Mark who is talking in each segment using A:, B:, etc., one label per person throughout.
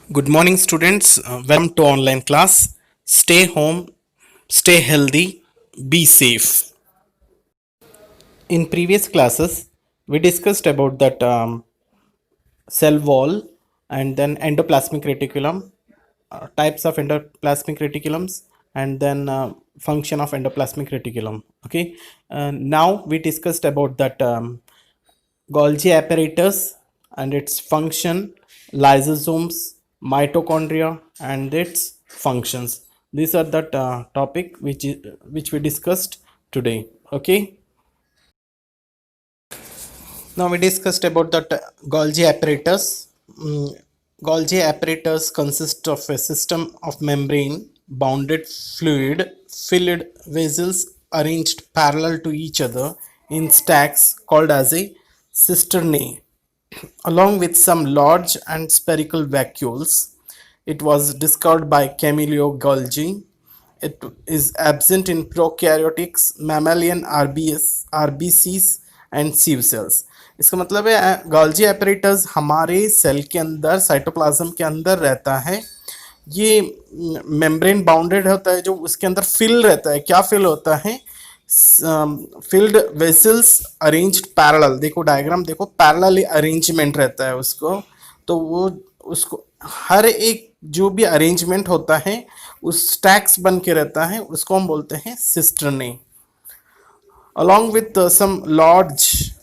A: Good morning, students. Welcome to online class. Stay home, stay healthy, be safe. In previous classes, we discussed about that cell wall and then endoplasmic reticulum, types of endoplasmic reticulums, and then function of endoplasmic reticulum. Okay. Now we discussed about that Golgi apparatus and its function, lysosomes, mitochondria, and its functions. These are the topic which we discussed today. Okay. Now we discussed about the Golgi apparatus. Golgi apparatus consists of a system of membrane bounded fluid filled vessels arranged parallel to each other in stacks called as a cisternae, along with some large and spherical vacuoles. It was discovered by Camillo Golgi. It is absent in prokaryotics, mammalian RBCs and sieve cells. इसका मतलब है Golgi apparatus हमारे cell के अंदर cytoplasm के अंदर रहता है। ये मेम्ब्रेन बाउंडेड होता है, जो उसके अंदर फिल रहता है। क्या फिल होता है? Field vessels arranged parallel. देखो डायग्राम देखो, पैरेलल अरेंजमेंट रहता है उसको। तो वो उसको हर एक जो भी अरेंजमेंट होता है उस स्टैक्स बन के रहता है, उसको हम बोलते हैं cisternae. Along with some large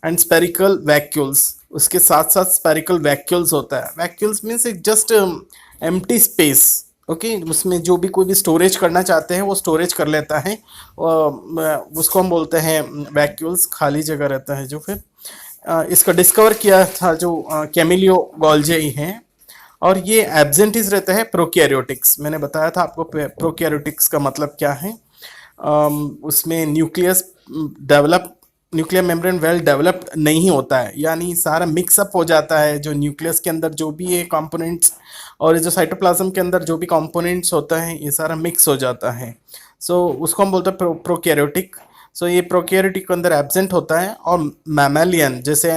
A: and spherical vacuoles, उसके साथ साथ स्पेरिकल वैक्यूल्स होता है। Vacuoles means just empty space. Okay, उसमें जो भी कोई भी स्टोरेज करना चाहते हैं वो स्टोरेज कर लेता है, उसको हम बोलते हैं वैक्यूल्स, खाली जगह रहता है जो। फिर इसका डिस्कवर किया था जो कैमिलियो गोल्जी हैं, और ये एब्सेंटिस रहता है प्रोकैरियोटिक्स। मैंने बताया था आपको प्रोकैरियोटिक्स का मतलब क्या है। उसमें न्यूक्लियर मेम्ब्रेन वेल डेवलप्ड नहीं होता है, यानी सारा मिक्सअप हो जाता है। जो न्यूक्लियस के अंदर जो भी ये कंपोनेंट्स और जो साइटोप्लाज्म के अंदर जो भी कंपोनेंट्स होता है, ये सारा मिक्स हो जाता है। सो उसको हम बोलते हैं प्रोकैरियोटिक। सो ये प्रोकैरियोटिक के अंदर एब्सेंट होता है। और मैमेलियन जैसे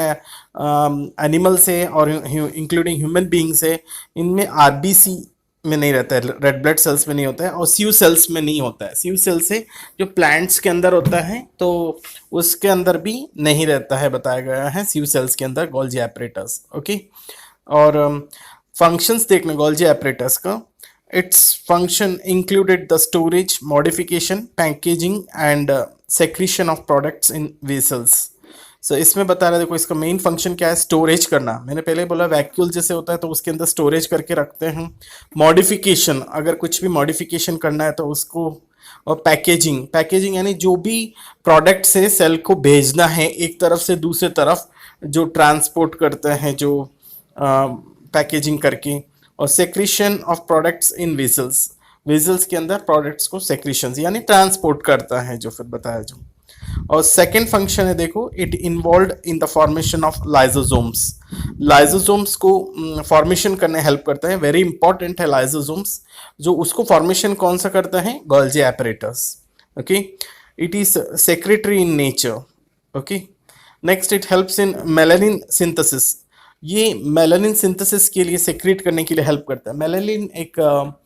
A: एनिमल से और इंक्लूडिंग ह्यूमन बींग से, इनमें आरबीसी में नहीं रहता है, रेड ब्लड सेल्स में नहीं होता है, और सीव सेल्स में नहीं होता है। सीव सेल से जो प्लांट्स के अंदर होता है तो उसके अंदर भी नहीं रहता है, बताया गया है सीव सेल्स के अंदर गोल्जी एपरेटस। ओके, और फंक्शंस देखने गोल्जी एपरेटस का। It's function included the storage, modification, packaging and secretion of products in vessels. So इसमें बता रहा है, देखो इसका मेन फंक्शन क्या है? स्टोरेज करना। मैंने पहले बोला वैक्यूल जैसे होता है तो उसके अंदर स्टोरेज करके रखते हैं। मॉडिफिकेशन, अगर कुछ भी मॉडिफिकेशन करना है तो उसको। और पैकेजिंग, पैकेजिंग यानी जो भी प्रोडक्ट से सेल को भेजना है एक तरफ से दूसरे तरफ, जो ट्रांसपोर्ट करते हैं, जो पैकेजिंग करके। और secretion of products in vessels, vessels के अंदर प्रोडक्ट्स को सेक्रीशन यानी ट्रांसपोर्ट करता है, जो फिर बताया जो। और सेकेंड फंक्शन है, देखो, it involve in the formation of lysosomes. Lysosomes को फॉर्मेशन करने हेल्प करता है, वेरी इंपॉर्टेंट है लाइजोसोम्स। जो उसको फॉर्मेशन कौन सा करता है? Golgi apparatus. Okay, it is secretary in nature. Okay, next it helps in melanin synthesis. ये मेलानिन सिंथेसिस के लिए, सेक्रेट करने के लिए हेल्प करता है। मेलानिन एक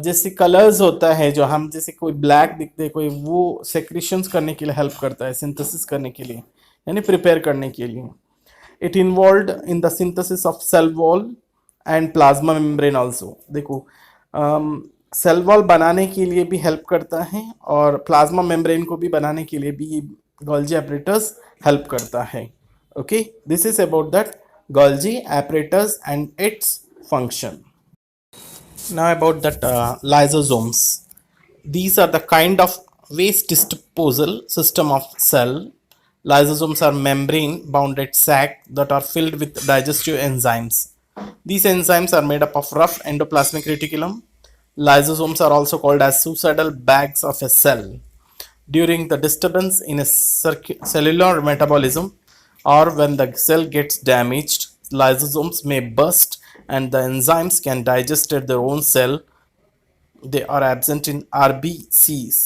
A: जैसे कलर्स होता है, जो हम जैसे कोई ब्लैक दिखते हैं कोई, वो सेक्रेशंस करने के लिए हेल्प करता है, सिंथेसिस करने के लिए, यानी प्रिपेयर करने के लिए। It involve in the synthesis of cell wall and plasma membrane also. देखो सेल वॉल बनाने के लिए भी हेल्प करता है, और प्लाज्मा मेम्ब्रेन को भी बनाने के लिए भी गोल्जी एपरेटस हेल्प करता है। Okay, this is about that Golgi apparatus and its function. Now about that lysosomes. These are the kind of waste disposal system of cell. Lysosomes are membrane bounded sac that are filled with digestive enzymes. These enzymes are made up of rough endoplasmic reticulum. Lysosomes are also called as suicidal bags of a cell. During the disturbance in a cellular metabolism, or when the cell gets damaged, lysosomes may burst and the enzymes can digest their own cell. They are absent in RBCs.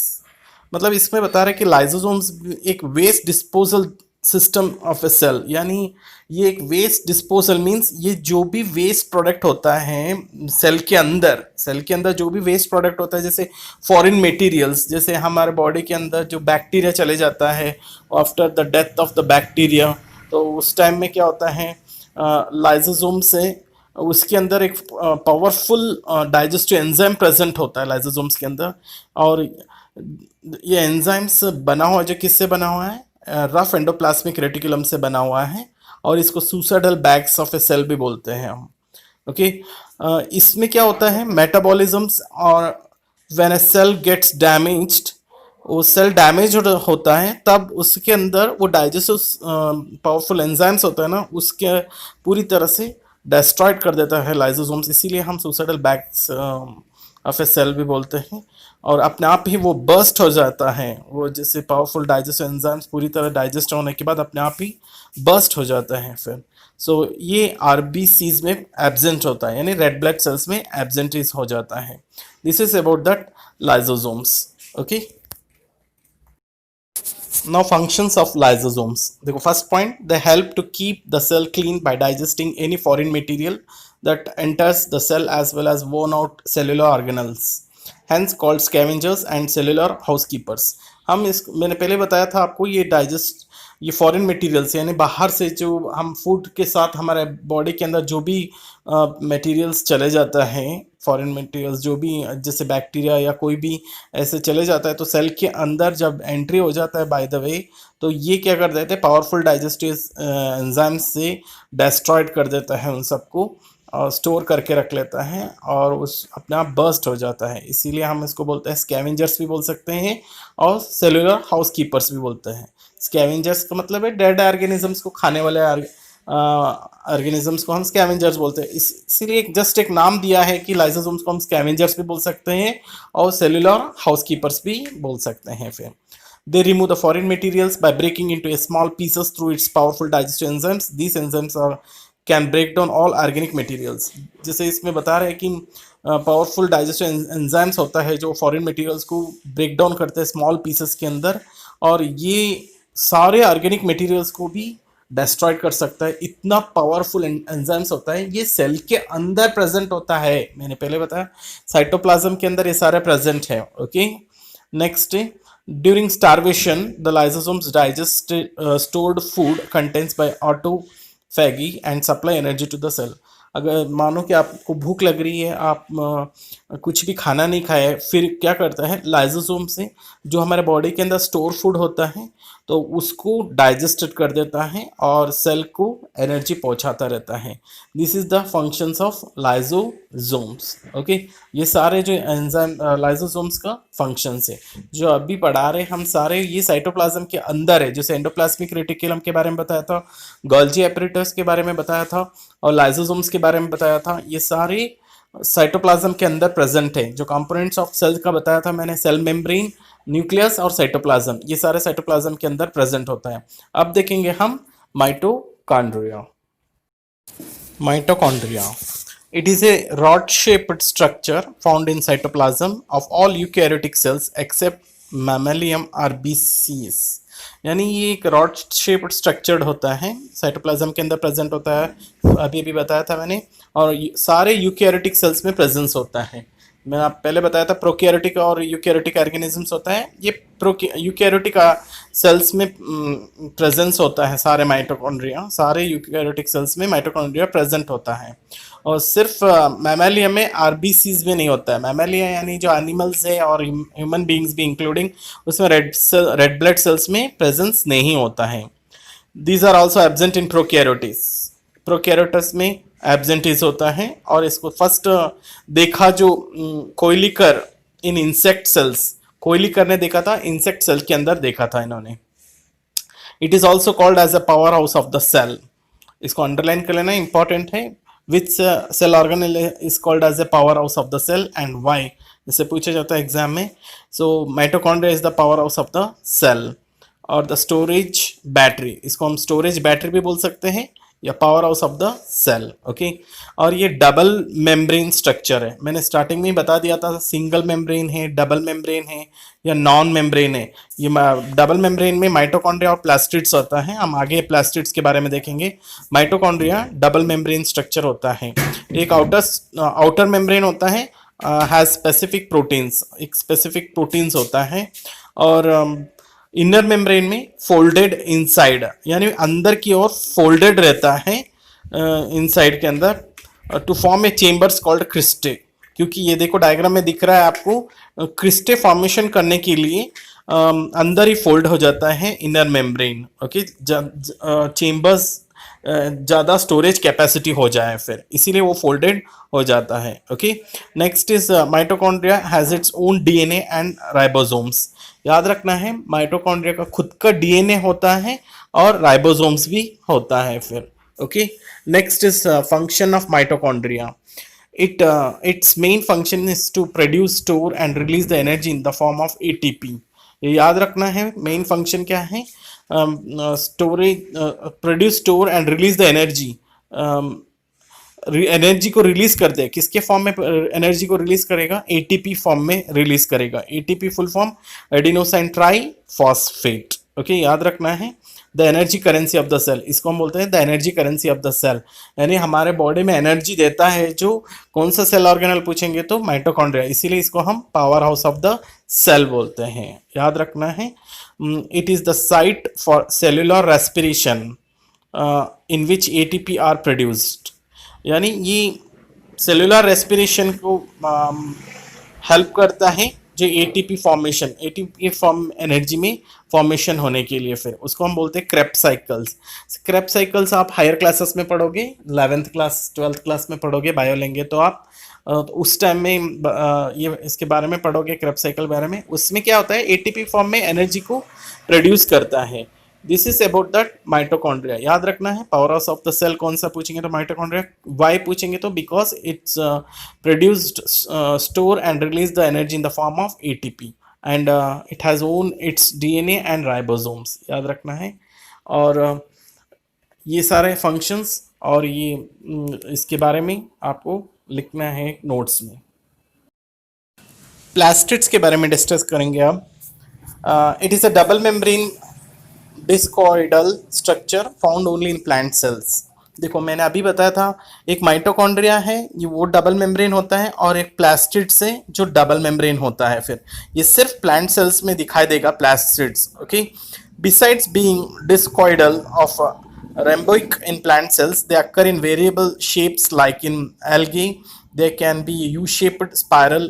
A: मतलब इसमें बता रहे हैं कि lysosomes एक waste disposal system of a cell, यानी ये एक वेस्ट डिस्पोजल मीन्स ये जो भी वेस्ट प्रोडक्ट होता है सेल के अंदर जो भी वेस्ट प्रोडक्ट होता है, जैसे फॉरेन मटेरियल्स, जैसे हमारे बॉडी के अंदर जो बैक्टीरिया चले जाता है after the death of the bacteria, तो उस टाइम में क्या होता है, लाइसोसोम से उसके अंदर एक पावरफुल डाइजेस्टिव एंजाइम प्रेजेंट होता है लाइसोसोम्स के अंदर। और ये एंजाइम्स बना हुआ जो किससे बना हुआ है, रफ एंडोप्लाज्मिक रेटिकुलम से बना हुआ है, और इसको suicidal bags of a cell भी बोलते हैं हम। ओके, इसमें क्या होता है, मेटाबॉलिज्म्स, और when a cell gets damaged, वो सेल डैमेज होता है तब उसके अंदर वो डाइजेस्टिव पावरफुल एंजाइम्स होता है ना, उसके पूरी तरह से डिस्ट्रॉयड कर देता है लाइसोसोम्स, इसीलिए हम suicidal bags of a cell भी बोलते हैं। और अपने आप ही वो बर्स्ट हो जाता है, वो जैसे पावरफुल डाइजेस्टिव एंजाइम्स पूरी तरह डाइजेस्ट होने के बाद अपने आप ही बर्स्ट हो जाता है फिर। सो ये आरबीसीज में एब्सेंट होता है, यानी रेड ब्लड सेल्स में एब्सेंटीज हो जाता है। This is about that lysosomes. Okay, now functions of lysosomes, देखो first point, they help to keep the cell clean by digesting any foreign material that enters the cell as well as worn out cellular organelles, hence called scavengers and cellular housekeepers। हम इस मैंने पहले बताया था आपको, ये foreign materials यानी बाहर से जो हम फूड के साथ हमारे बॉडी के अंदर जो भी मटेरियल्स चले जाता है, फॉरेन मटेरियल्स जो भी जैसे बैक्टीरिया या कोई भी ऐसे चले जाता है, तो सेल के अंदर जब एंट्री हो जाता है बाय द वे, तो ये क्या कर देते हैं, पावरफुल डाइजेस्टिव एंजाइम्स से डिस्ट्रॉयड कर देता है उन सबको, और स्टोर करके रख लेता है और उस अपने आप बर्स्ट हो जाता है। इसीलिए हम इसको बोलते हैं स्कैवेंजर्स भी बोल सकते हैं और सेलुलर हाउसकीपर्स भी बोलते हैं। स्कैवेंजर्स का मतलब है डेड ऑर्गेनिजम्स को खाने वाले ऑर्गेनिजम्स को हम स्कैवेंजर्स बोलते हैं। इसीलिए जस्ट एक नाम दिया है कि लाइसोसोम्स को हम स्कैवेंजर्स भी बोल सकते हैं और सेलुलर हाउसकीपर्स भी बोल सकते हैं। फिर they remove the foreign materials by breaking into small pieces through its powerful digestive enzymes. These enzymes can break down all organic materials। जैसे इसमें बता रहे हैं कि पावरफुल डाइजेस्टिव एंजाइम्स होता है जो फॉरेन मटेरियल्स को ब्रेक डाउन करते हैं स्मॉल पीसेस के अंदर, और ये सारे ऑर्गेनिक मटेरियल्स को भी डिस्ट्रॉयड कर सकता है। इतना पावरफुल एंजाइम्स होता है, ये सेल के अंदर प्रेजेंट होता है। मैंने पहले बताया साइटोप्लाज्म के अंदर ये सारे प्रेजेंट है। Okay, next, during starvation the lysosomes digest stored food contains by autophagy and supply energy to the cell। अगर मानो कि आपको भूख लग रही है, आप कुछ भी खाना नहीं खाए, फिर क्या करता है, लाइसोसोम से जो हमारे बॉडी के अंदर स्टोर फूड होता है तो उसको डाइजेस्टेड कर देता है और सेल को एनर्जी पहुंचाता रहता है। This is the functions of lysosomes. Okay, ये सारे जो एंजाइम लाइसोसोम्स का फंक्शंस है जो अभी पढ़ा रहे हम सारे, ये साइटोप्लाज्म के अंदर है। जैसे एंडोप्लाज्मिक रेटिकुलम के बारे में बताया था, गोल्जी एपरेटस के बारे में बताया था, और लाइसोसोम्स के बारे में बताया था। ये सारे साइटोप्लाज्म के अंदर प्रेजेंट है। जो कंपोनेंट्स ऑफ सेल का बताया था मैंने, सेल मेम्ब्रेन, न्यूक्लियस और साइटोप्लाज्म, ये सारे साइटोप्लाज्म के अंदर प्रेजेंट होता है। अब देखेंगे हम mitochondria. Mitochondria, it is a rod shaped structure found in cytoplasm of all eukaryotic cells except mammalian RBCs। यानी ये एक रॉड शेप्ड स्ट्रक्चर्ड होता है, साइटोप्लाज्म के अंदर प्रेजेंट होता है, अभी भी बताया था मैंने, और सारे यूकैरियोटिक सेल्स में प्रेजेंस होता है। मैंने आप पहले बताया था प्रोकैरियोटिक और यूकैरियोटिक ऑर्गेनिजम्स होता है, ये यूकैरियोटिक सेल्स में प्रेजेंस होता है सारे माइटोकॉन्ड्रिया, सारे यूकैरियोटिक सेल्स में माइटोकॉन्ड्रिया प्रेजेंट होता है। और सिर्फ मैमेलिया में आरबीसीज में नहीं होता है। मैमेलिया यानी जो एनिमल्स है और ह्यूमन बींग्स भी इंक्लूडिंग, उसमें रेड ब्लड सेल्स में प्रेजेंस नहीं होता है। These are also absent in prokaryotes. Prokaryotes में एब्सेंटीज होता है। और इसको फर्स्ट देखा जो कोयलिकर इन इंसेक्ट सेल्स, कोयलिकर ने देखा था इंसेक्ट सेल के अंदर देखा था इन्होंने। It is also called as a power house of the cell. इसको अंडरलाइन कर लेना, इंपॉर्टेंट है। Which cell organelle is called as a powerhouse of the cell and why? जैसे पूछा जाता है एग्जाम में। So mitochondria is the powerhouse of the cell। और the storage battery, इसको हम storage battery भी बोल सकते हैं या power house of the cell. Okay, और ये डबल मेम्ब्रेन स्ट्रक्चर है। मैंने स्टार्टिंग में ही बता दिया था, सिंगल मेम्ब्रेन है, डबल मेम्ब्रेन है या नॉन मेम्ब्रेन है। ये डबल मेम्ब्रेन में माइटोकॉन्ड्रिया और प्लास्टिड्स होता है, हम आगे प्लास्टिड्स के बारे में देखेंगे। माइटोकॉन्ड्रिया डबल मेम्ब्रेन स्ट्रक्चर होता है। एक आउटर मेम्ब्रेन होता है, हैज स्पेसिफिक प्रोटीन्स, एक स्पेसिफिक प्रोटीन्स होता है। और इनर मेम्ब्रेन में फोल्डेड इनसाइड, यानी अंदर की ओर फोल्डेड रहता है इनसाइड के अंदर, to form a chambers called cristae. क्योंकि ये देखो डायग्राम में दिख रहा है आपको, क्रिस्टे फॉर्मेशन करने के लिए अंदर ही फोल्ड हो जाता है इनर मेम्ब्रेन। ओके, चेम्बर्स ज़्यादा स्टोरेज कैपेसिटी हो जाए फिर, इसीलिए वो फोल्डेड हो जाता है। Okay, next is mitochondria has its own DNA and ribosomes. याद रखना है, माइटोकॉन्ड्रिया का खुद का डीएनए होता है और राइबोसोम्स भी होता है फिर। Okay, next is function of mitochondria. Its main function is to produce, store and release the energy in the form of ATP। ये याद रखना है, मेन फंक्शन क्या है, storage, produce, store and release the energy. Energy को release कर दे, किसके फॉर्म में एनर्जी को रिलीज करेगा, एटीपी फॉर्म में रिलीज करेगा। ATP full form adenosine triphosphate. Okay, याद रखना है, the energy currency of the cell, इसको हम बोलते हैं the energy currency of the cell. यानी हमारे बॉडी में एनर्जी देता है जो, कौन सा सेल ऑर्गेनल पूछेंगे तो माइटोकॉन्ड्रिया, इसीलिए इसको हम power house of the cell बोलते हैं। याद रखना है, it is the site for cellular respiration in which ATP are produced. यानी ये सेल्यूलर रेस्पिरेशन को हेल्प करता है, जो ATP formation, ATP form energy में फॉर्मेशन होने के लिए, फिर उसको हम बोलते हैं क्रेब्स साइकिल्स। क्रेब्स साइकिल्स आप हायर क्लासेस में पढ़ोगे, 11th क्लास 12th क्लास में पढ़ोगे बायो लेंगे तो आप, उस टाइम में ये इसके बारे में पढ़ोगे, क्रेब्स साइकिल बारे में। उसमें क्या होता है, एटीपी फॉर्म में एनर्जी को प्रोड्यूस करता है। This is about that mitochondria. याद रखना है, power house of the cell कौन सा पूछेंगे तो माइटोकॉन्ड्रिया। वाई पूछेंगे तो because it's produced, store and release the energy in the form of ATP and it has own its DNA and ribosomes. याद रखना है, और ये सारे फंक्शंस और ये इसके बारे में आपको लिखना है नोट्स में। प्लास्टिड्स के बारे में डिस्कस करेंगे अब। It is a double membrane discoidal structure found only in plant cells. देखो मैंने अभी बताया था, एक माइटोकॉन्ड्रिया है, ये वो डबल मेम्ब्रेन होता है, और एक प्लास्टिड्स है जो डबल मेम्ब्रेन होता है। फिर ये सिर्फ प्लांट सेल्स में दिखाई देगा, plastids. Okay, besides being discoidal of rhomboic in plant cells, they occur in variable shapes like in algae. They can be U-shaped, spiral,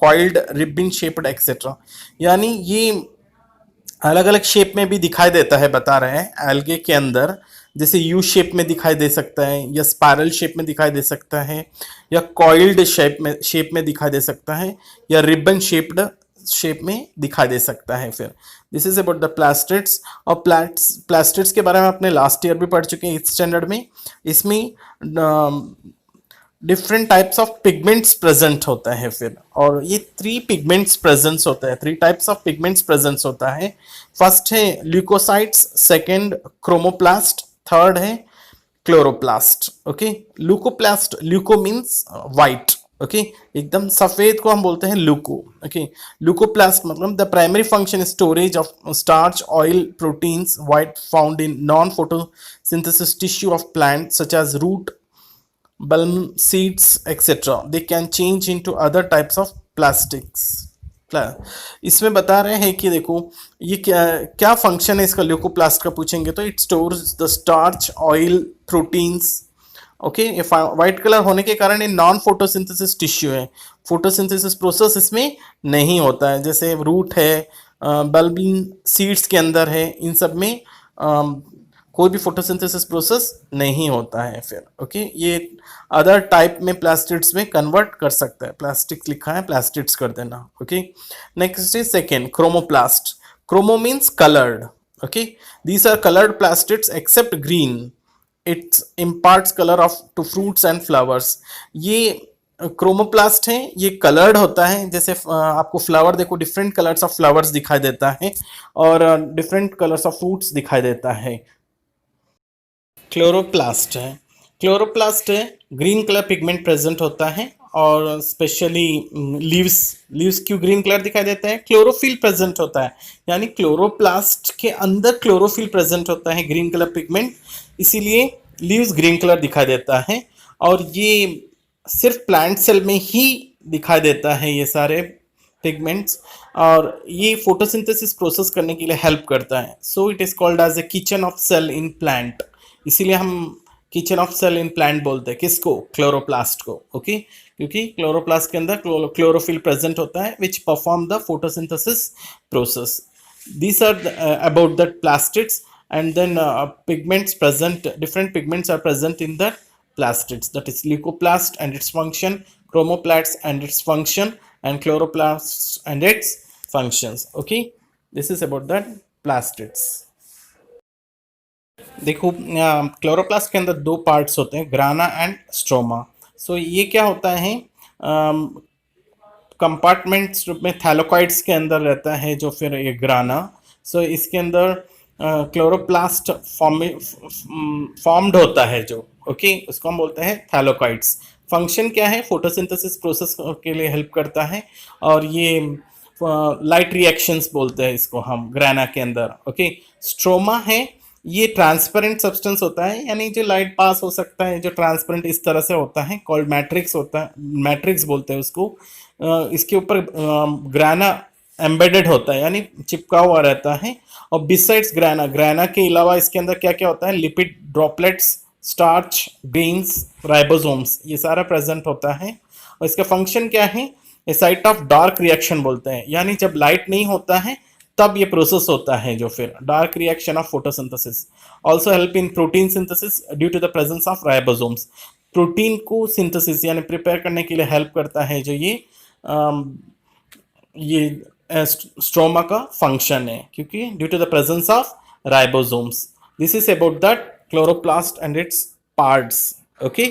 A: coiled, ribbon-shaped, etc. यानी ये अलग अलग शेप में भी दिखाई देता है, बता रहे हैं एल्गे के अंदर, जैसे यू शेप में दिखाई दे सकता है, या स्पायरल शेप में दिखाई दे सकता है, या कॉइल्ड शेप में दिखाई दे सकता है, या रिबन शेप्ड शेप में दिखाई दे सकता है। फिर this is about the plastids. और प्लास्टिड्स के बारे में अपने लास्ट ईयर भी पढ़ चुके हैं 8th स्टैंडर्ड में। इसमें different types of pigments present होता है फिर, और ये 3 पिगमेंट्स प्रेजेंस होता है, 3 टाइप्स ऑफ पिगमेंट्स प्रेजेंस होता है। फर्स्ट है ल्यूकोसाइट्स, सेकंड क्रोमोप्लास्ट, थर्ड है chloroplast. Okay, leucoplast, leuco means white. Okay, एकदम सफेद को हम बोलते हैं ल्यूको। ओके, ल्यूकोप्लास्ट मतलब the primary function storage of starch, oil, proteins, white found in non photosynthesis tissue of plant such as root, bulb, seeds, etc. They can change into other types of plastics. इसमें बता रहे हैं कि देखो ये क्या function है इसका, ल्यूकोप्लास्ट का पूछेंगे तो it stores the starch, oil, proteins. Okay, ये वाइट कलर होने के कारण ये नॉन फोटोसिंथेसिस टिश्यू है, फोटोसिंथेसिस प्रोसेस इसमें नहीं होता है। जैसे रूट है, बल्ब सीड्स के अंदर है, इन सब में कोई भी फोटोसिंथेसिस प्रोसेस नहीं होता है फिर। ओके, ये अदर टाइप में प्लास्टिड्स में कन्वर्ट कर सकता है, प्लास्टिक लिखा है प्लास्टिड्स कर देना। Okay, next is second chromoplast. Chromo means coloured. Okay, these are coloured plastids except green, it's imparts colour of to fruits and flowers. ये क्रोमोप्लास्ट है, ये कलर्ड होता है, जैसे आपको फ्लावर देखो, डिफरेंट कलर्स ऑफ फ्लावर्स दिखाई देता है और डिफरेंट कलर्स ऑफ फ्रूट्स दिखाई देता है। क्लोरोप्लास्ट है। क्लोरोप्लास्ट है, ग्रीन कलर पिगमेंट प्रेजेंट होता है और स्पेशली लीव्स लीव्स क्यों ग्रीन कलर दिखाई देता है? क्लोरोफिल प्रेजेंट होता है, यानी क्लोरोप्लास्ट के अंदर क्लोरोफिल प्रेजेंट होता है, ग्रीन कलर पिगमेंट, इसीलिए लीव्स ग्रीन कलर दिखाई देता है। और ये सिर्फ प्लांट सेल में ही दिखाई देता है ये सारे पिगमेंट्स, और ये फोटोसिंथेसिस प्रोसेस करने के लिए हेल्प करता है। So it is called as a kitchen of cell in plant, इसीलिए हम kitchen of cell in plant बोलते हैं किसको? क्लोरोप्लास्ट को। ओके, क्योंकि क्लोरोप्लास्ट के अंदर क्लोरोफिल प्रेजेंट होता है which perform the photosynthesis process. These are about the plastids, and then pigments present, different pigments are present in the plastids, that is leucoplast and its function, chromoplasts and its function, and chloroplasts and its functions. Okay, this is about the plastids. देखो, chloroplast के अंदर दो parts होते हैं, ग्राना and stroma. सो ये क्या होता है? कंपार्टमेंट्स में थैलोकॉइड्स के अंदर रहता है जो फिर ये ग्राना। सो इसके अंदर क्लोरोप्लास्ट फॉर्म्ड होता है जो, ओके, उसको हम बोलते हैं थैलोकॉइड्स। फंक्शन क्या है? फोटोसिंथेसिस प्रोसेस के लिए हेल्प करता है, और ये लाइट रिएक्शंस बोलते हैं इसको हम ग्राना के अंदर। ओके, स्ट्रोमा है, ये ट्रांसपेरेंट सब्सटेंस होता है, यानी जो लाइट पास हो सकता है, जो ट्रांसपेरेंट इस तरह से होता है, कॉल्ड मैट्रिक्स होता है, मैट्रिक्स बोलते हैं उसको। इसके ऊपर ग्राना एम्बेडेड होता है, यानी चिपका हुआ रहता है। और बिसाइड्स ग्राना, ग्राना के अलावा इसके अंदर क्या क्या होता है? Lipid droplets, starch, grains, ribosomes, ये सारा प्रेजेंट होता है। और इसका फंक्शन क्या है? ए साइट ऑफ डार्क रिएक्शन बोलते हैं, यानी जब लाइट नहीं होता है तब ये प्रोसेस होता है, जो फिर dark reaction of photosynthesis. Also help in protein synthesis due to the presence of ribosomes, protein को सिंथेसिस यानी प्रिपेयर करने के लिए हेल्प करता है, जो ये स्ट्रोमा का फंक्शन है, क्योंकि due to the presence of ribosomes. This is about that chloroplast and its parts. Okay.